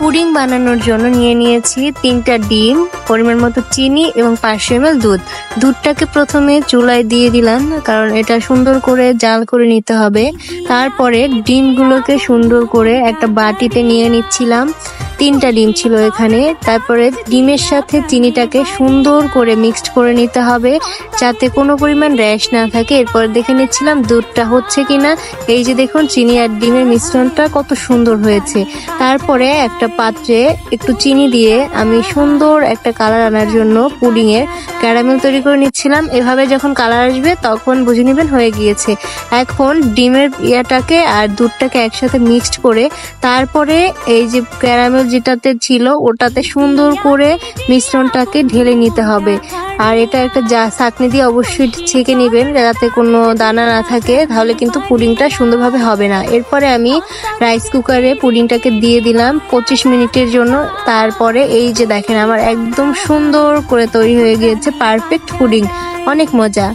Pudding বানানোর জন্য নিয়ে নিয়েছি 3টা ডিম, পরিমাণ মতো চিনি এবং 500 ml দুধ। দুধটাকে প্রথমে চুলায় দিয়ে দিলাম, কারণ এটা সুন্দর করে জাল করে নিতে হবে। তারপরে ডিমগুলোকে সুন্দর করে একটা বাটিতে নিয়ে নিচ্ছিলাম। 3টা ডিম ছিল এখানে। তারপরে ডিমের সাথে চিনিটাকে সুন্দর করে মিক্সড করে নিতে হবে, যাতে কোনো পরিমাণ র্যাশ না থাকে। এরপর দেখে নিচ্ছিলাম দুধটা হচ্ছে কিনা। এই যে দেখুন, চিনি আর ডিমের মিশ্রণটা কত সুন্দর হয়েছে। তারপরে একটা পাত্রে একটু চিনি দিয়ে আমি সুন্দর একটা কালার আনার জন্য পুডিং এর ক্যারামেল তৈরি করে নিচ্ছিলাম। এভাবে যখন কালার আসবে তখন বুঝে নেবেন হয়ে গিয়েছে। এখন ডিমের ইয়াটাকে আর দুধটাকে একসাথে মিক্সড করে তারপরে এই যে ক্যারামেল যেটাতে ছিল ওটাতে সুন্দর করে মিশ্রণটাকে ঢেলে নিতে হবে। আর এটা একটা ছাঁকনি দিয়ে অবশ্যই ছেঁকে নেবেন, যাতে কোনো দানা না থাকে, তাহলে কিন্তু পুডিংটা সুন্দরভাবে হবে না। এরপরে আমি রাইস কুকারে পুডিংটাকে দিয়ে দিলাম 25 মিনিটের জন্য। তারপরে এই যে দেখেন, আমার একদম সুন্দর করে তৈরি হয়ে গিয়েছে পারফেক্ট পুডিং, অনেক মজা।